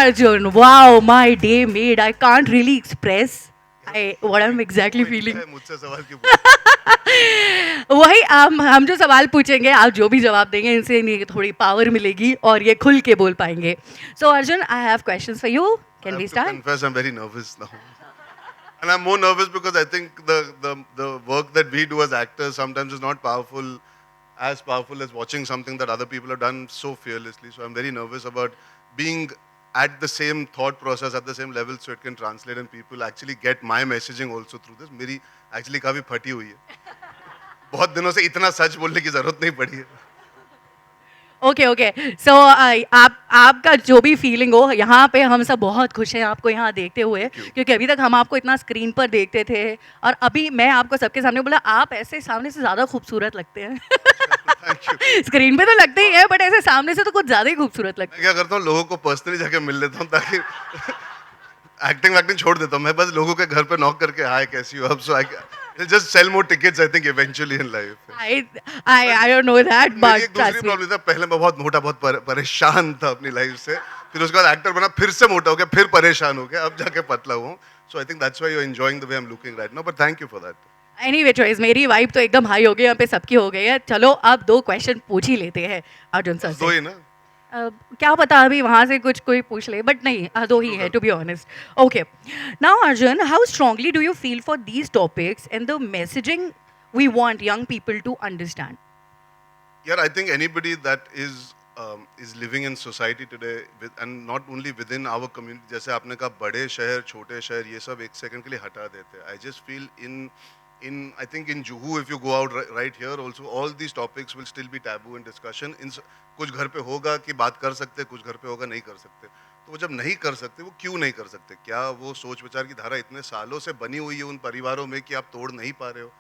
Arjun, wow, my day made. I can't really express what I'm exactly feeling. मुझसे सवाल क्यों पूछ? वही हम जो सवाल पूछेंगे आप जो भी जवाब देंगे इनसे इन्हें थोड़ी पावर मिलेगी और ये खुल के बोल पाएंगे. So Arjun, I have questions for you. I Can we have to start? confess, I'm very nervous now. And I'm more nervous because I think the work that we do as actors sometimes is not powerful as watching something that other people have done so fearlessly. So I'm very nervous about being at the same thought process, at the same level, so it can translate and people actually get my messaging also through this. मेरी actually काफी फटी हुई है. बहुत दिनों से इतना सच बोलने की जरूरत नहीं पड़ी है. ओके ओके सो आप आपका जो भी फीलिंग हो यहाँ पे हम सब बहुत खुश हैं आपको यहाँ देखते हुए क्योंकि अभी तक हम आपको इतना स्क्रीन पर देखते थे और अभी मैं आपको सबके सामने बोला आप ऐसे सामने से ज़्यादा खूबसूरत लगते हैं. स्क्रीन पे तो लगते ही है बट ऐसे सामने से तो कुछ ज़्यादा ही खूबसूरत लगते मैं क्या करता हूँ लोगों को पर्सनली जाके मिल लेता हूँ ताकि एक्टिंग वैक्टिंग छोड़ देता हूँ मैं बस लोगों के घर पे नॉक करके हाय कैसी हो अब so I just sell more tickets I think eventually in life हैं. आई डोंट नो दैट मेरी बट एक दूसरी प्रॉब्लम था पहले मैं बहुत मोटा बहुत परेशान था अपनी लाइफ से फिर उसके बाद एक्टर बना फिर से मोटा हो गया फिर परेशान हो गया अब जाके पतला हुआ so I think that's why you are enjoying the way I am looking right now but thank you for that anyway choice मेरी वाइब तो एकदम हाई हो गई यहाँ पे सबकी हो गई है. चलो अब 2 क्वेश्चन पूछ ही लेते हैं अर्जुन सर दो से. ही ना क्या पता अभी वहाँ से कुछ कोई पूछ ले बट नहीं 2 ही है to be honest. Okay now Arjun how strongly do you feel for these topics and the messaging we want young people to understand. Yeah, I think anybody that is living in society today with and not only within our community जैसे आपने कहा बड़े शहर छोटे शहर ये सब एक सेकंड के लिए हटा देते हैं. I just feel in I think in Juhu if you go out right here also all these topics will still be taboo in discussion. कुछ घर पे होगा कि बात कर सकते कुछ घर पे होगा नहीं कर सकते. तो वो जब नहीं कर सकते वो क्यों नहीं कर सकते क्या वो सोच विचार की धारा इतने सालों से बनी हुई है उन परिवारों में कि आप तोड़ नहीं पा रहे हो.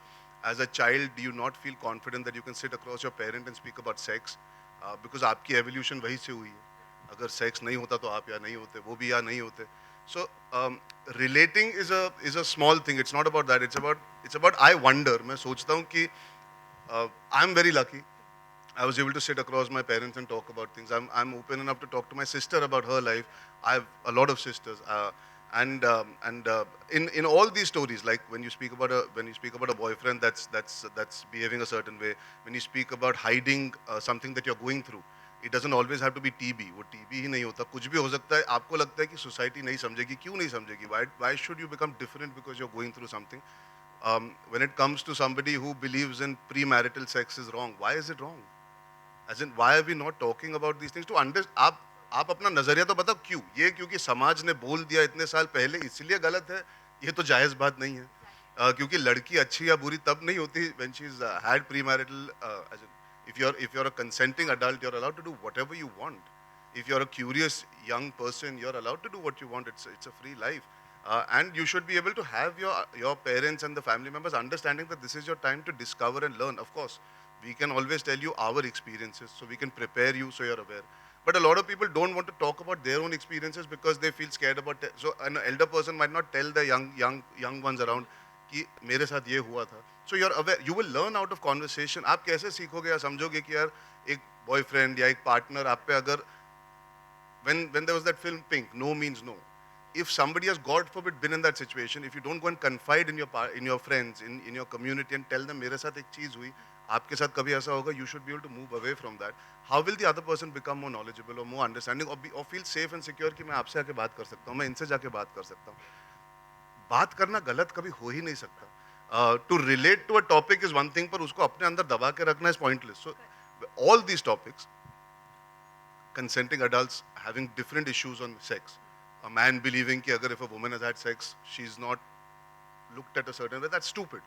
As a child, do you not feel confident that you can sit across your parent and speak about sex? Because आपकी evolution वही से हुई है. अगर sex नहीं होता तो आप यहाँ नहीं होते, वो भी यहाँ नहीं होते. So relating is a small thing. It's not about that. It's about I wonder. मैं सोचता हूँ कि I'm very lucky. I was able to sit across my parents and talk about things. I'm open enough to talk to my sister about her life. I have a lot of sisters. And in all these stories, like when you speak about a boyfriend that's behaving a certain way, when you speak about hiding something that you're going through, it doesn't always have to be TB. वो TB ही नहीं होता, कुछ भी हो सकता है. आपको लगता है कि society नहीं समझेगी, क्यों नहीं समझेगी? Why should you become different because you're going through something? When it comes to somebody who believes in premarital sex is wrong, why is it wrong? As in, why are we not talking about these things to understand? आप अपना नजरिया तो बताओ क्यों ये क्योंकि समाज ने बोल दिया इतने साल पहले इसलिए गलत है ये तो जायज बात नहीं है. क्योंकि लड़की अच्छी या बुरी तब नहीं होती when she's had premarital as in, if you're a consenting adult you're allowed to do whatever you want. If you're a curious young person you're allowed to do what you want. It's a free life. And you should be able to have your parents and the family members understanding that this is your time to discover and learn. Of course we can always tell you our experiences so we can prepare you so you're aware. But a lot of people don't want to talk about their own experiences because they feel scared about it. So an elder person might not tell the young ones around कि मेरे साथ ये हुआ था. So you're aware. You will learn out of conversation. आप कैसे सीखोगे या समझोगे कि यार एक boyfriend या एक partner आप पे अगर when there was that film Pink, no means no. If somebody has, God forbid, been in that situation, if you don't go and confide in your friends, in your community and tell them मेरे साथ एक चीज हुई, आपके साथ कभी ऐसा होगा, you should be able to move away from that. How will the other person become more knowledgeable or more understanding or feel safe and secure कि मैं आपसे आके बात कर सकता हूँ, मैं इनसे जाके बात कर सकता हूँ. बात करना गलत कभी हो ही नहीं सकता. To relate to a topic is one thing, पर उसको अपने अंदर दबा के रखना is pointless. So all these topics, consenting adults having different issues on sex, a man believing कि अगर if a woman has had sex, she's not looked at a certain way, that's stupid.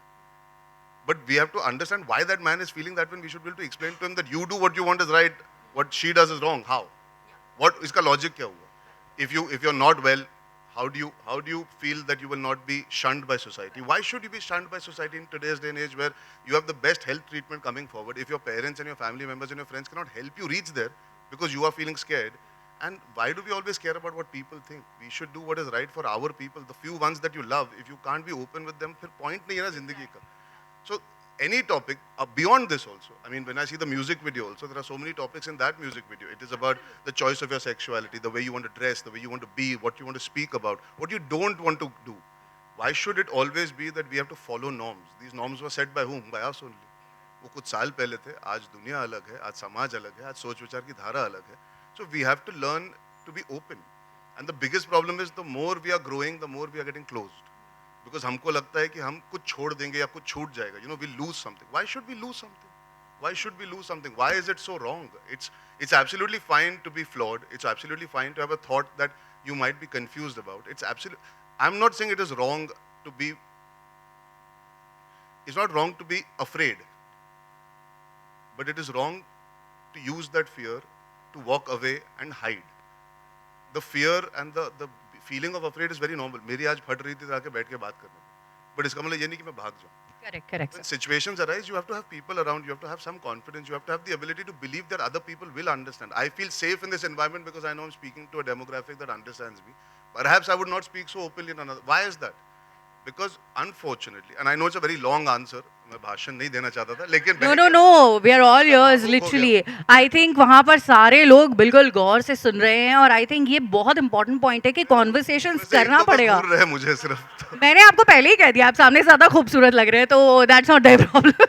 But we have to understand why that man is feeling that way. We should be able to explain to him that you do what you want is right, what she does is wrong. How? What इसका logic क्या हुआ? If you're not well, how do you feel that you will not be shunned by society? Why should you be shunned by society in today's day and age where you have the best health treatment coming forward? If your parents and your family members and your friends cannot help you reach there because you are feeling scared, and why do we always care about what people think? We should do what is right for our people, the few ones that you love. If you can't be open with them, फिर point नहीं है ना जिंदगी का. So any topic beyond this also. I mean, when I see the music video also, there are so many topics in that music video. It is about the choice of your sexuality, the way you want to dress, the way you want to be, what you want to speak about, what you don't want to do. Why should it always be that we have to follow norms? These norms were set by whom? By us only. वो कुछ साल पहले थे, आज दुनिया अलग है, आज समाज अलग है, आज सोच विचार की धारा अलग है. So we have to learn to be open. And the biggest problem is the more we are growing, the more we are getting closed. Because हमको लगता है कि हम कुछ छोड़ देंगे या कुछ छूट जाएगा. You know, we lose something. Why should we lose something? Why should we lose something? Why is it so wrong? It's absolutely fine to be flawed. It's absolutely fine to have a thought that you might be confused about. I'm not saying it is wrong to be. It's not wrong to be afraid. But it is wrong to use that fear to walk away and hide. The fear and the feeling of afraid is very normal. मेरी आज फट रही थी तो आके बैठ के बात करना. But इसका मतलब ये नहीं कि मैं भाग जाऊँ. Correct. When situations arise, you have to have people around. You have to have some confidence. You have to have the ability to believe that other people will understand. I feel safe in this environment because I know I'm speaking to a demographic that understands me. Perhaps I would not speak so openly in another. Why is that? Because unfortunately, and I know it's a very long answer. मैं भाषण नहीं देना चाहता था, लेकिन No. We are all yours, literally. I think वहाँ पर सारे लोग बिल्कुल गौर से सुन रहे हैं और I think ये बहुत important point है कि conversations करना पड़ेगा. दूर रहे मुझे सिर्फ. मैंने आपको पहले ही कह दिया, आप सामने से ज़्यादा खूबसूरत लग रहे हैं, तो that's not their problem.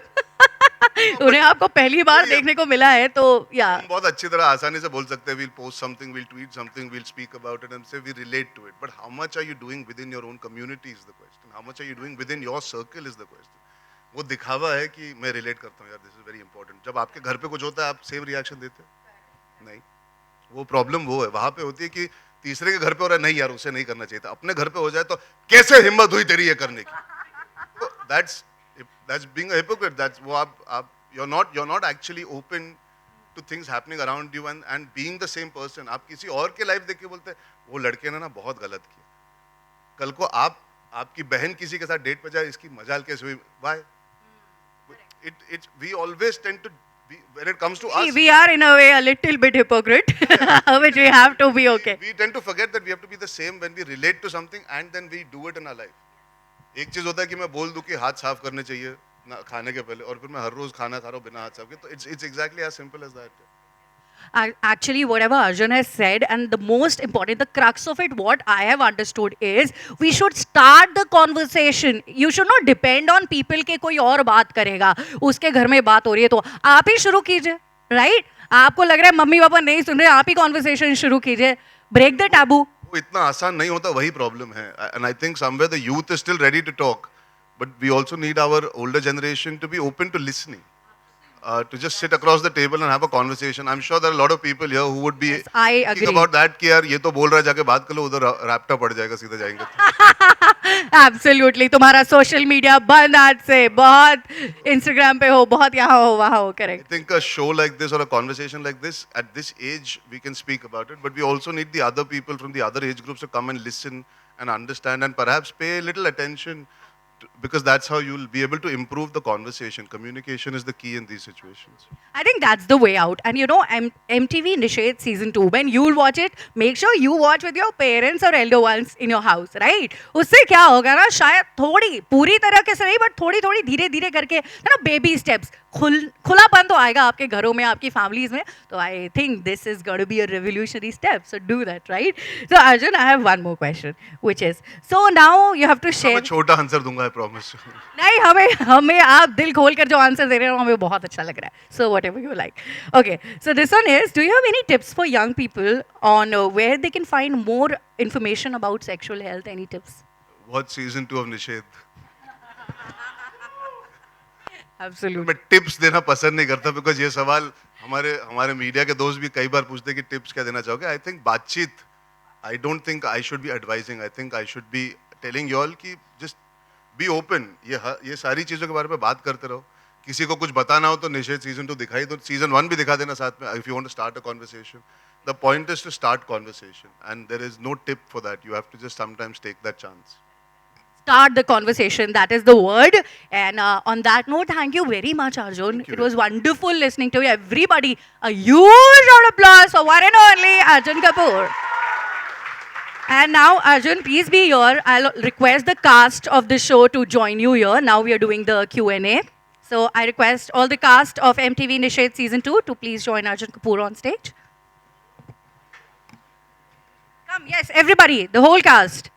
उन्हें आपको पहली बार देखने को मिला है, तो या. बहुत अच्छी तरह आसानी से बोल सकते हैं, we'll post something, we'll tweet something, we'll speak about it and say we relate to it. But how much are you doing within your own community is the question. How much are you doing within your circle is the question. वो दिखावा है कि मैं relate करता हूँ यार, this is very important. जब आपके घर पे कुछ होता है आप सेम रिएक्शन देते हैं? नहीं. वो प्रॉब्लम वो है, वहां पे होती है कि तीसरे के घर पे हो रहा है, नहीं यार उसे नहीं करना चाहिए था. अपने घर पे हो जाए तो कैसे हिम्मत हुई तेरी ये करने की. तो that's being a hypocrite. That's वो आप you're not actually open to things happening around you and being the same person. आप किसी और के लाइफ देख के बोलते हैं वो लड़के ने ना बहुत गलत किया. कल को आपकी बहन किसी के साथ डेट पे जाए, इसकी मजाल कैसे हुई? Why? We always tend to be, when it comes to us, we are in a way a little bit hypocrite, which we have to be okay. We tend to forget that we have to be the same when we relate to something and then we do it in our life. एक चीज होता है कि मैं बोल दूं कि हाथ साफ करने चाहिए ना खाने के पहले, और फिर मैं हर रोज खाना खा रहा हूँ बिना हाथ साफ के. तो it's exactly as simple as that. Actually, whatever Arjun has said, and the most important, the crux of it, what I have understood is, we should start the conversation. You should not depend on people के कोई और बात करेगा, उसके घर में बात हो रही है तो आप ही शुरू कीजिए, right? आपको लग रहा है मम्मी पापा नहीं सुन रहे, आप ही conversation शुरू कीजिए, break the taboo. वो इतना आसान नहीं होता, वही प्रॉब्लम है. And I think somewhere the youth is still ready to talk, but we also need our older generation to be open to listening. To just sit across the table and have a conversation. I'm sure there are a lot of people here who would be thinking about that कि यार ये तो बोल रहा है, जाके बात कर लो, उधर रैप्टा पड़ जाएगा, सीधे जाएंगे. Absolutely. तुम्हारा social media बंद आज से, बहुत Instagram पे हो, बहुत यहाँ हो, वहाँ हो, correct. I think a show like this or a conversation like this, at this age, we can speak about it, but we also need the other people from the other age groups to come and listen and understand and perhaps pay a little attention. Because that's how you'll be able to improve the conversation. Communication is the key in these situations. I think that's the way out. And you know, MTV Nishedh season 2, when you'll watch it, make sure you watch with your parents or elder ones in your house, right? उससे क्या होगा ना, शायद थोड़ी पूरी तरह के से नहीं, but थोड़ी थोड़ी धीरे धीरे करके ना, baby steps, खुलापन तो आएगा आपके घरों में, आपकी families में. तो I think this is going to be a revolutionary step. So do that, right? So Arjun, I have one more question, which is, so now you have to share. मैं छोटा आंसर दूंगा, I promise. नहीं, हमें आप दिल खोल कर जो आंसर दे रहे हो हमें बहुत अच्छा लग रहा है. So whatever you like. Okay, so this one is, do you have any tips for young people on where they can find more information about sexual health? Any tips? Watch season 2 of Nishedh. Absolutely. मैं tips देना पसंद नहीं करता, because ये सवाल हमारे media के दोस्त भी कई बार पूछते हैं कि टिप्स क्या देना चाहोगे. आई थिंक बातचीत, I don't think I should be advising, I think I should be telling you all कि जस्ट बी ओपन. ये सारी चीज़ों के बारे में बात करते रहो. किसी को कुछ बताना हो तो निषेध सीजन 2 दिखाई दो, सीजन 1 भी दिखा देना साथ में, if you want to start a conversation. The point is to start conversation and there is no tip for that. You have to just sometimes take that chance. Start the conversation, that is the word. And on that note, thank you very much, Arjun. Thank you. It was wonderful listening to you. Everybody, a huge round of applause for one and only Arjun Kapoor. And now, Arjun, please be here. I'll request the cast of the show to join you here. Now we are doing the Q&A. So I request all the cast of MTV Nishedh Season 2 to please join Arjun Kapoor on stage. Come, yes, everybody, the whole cast.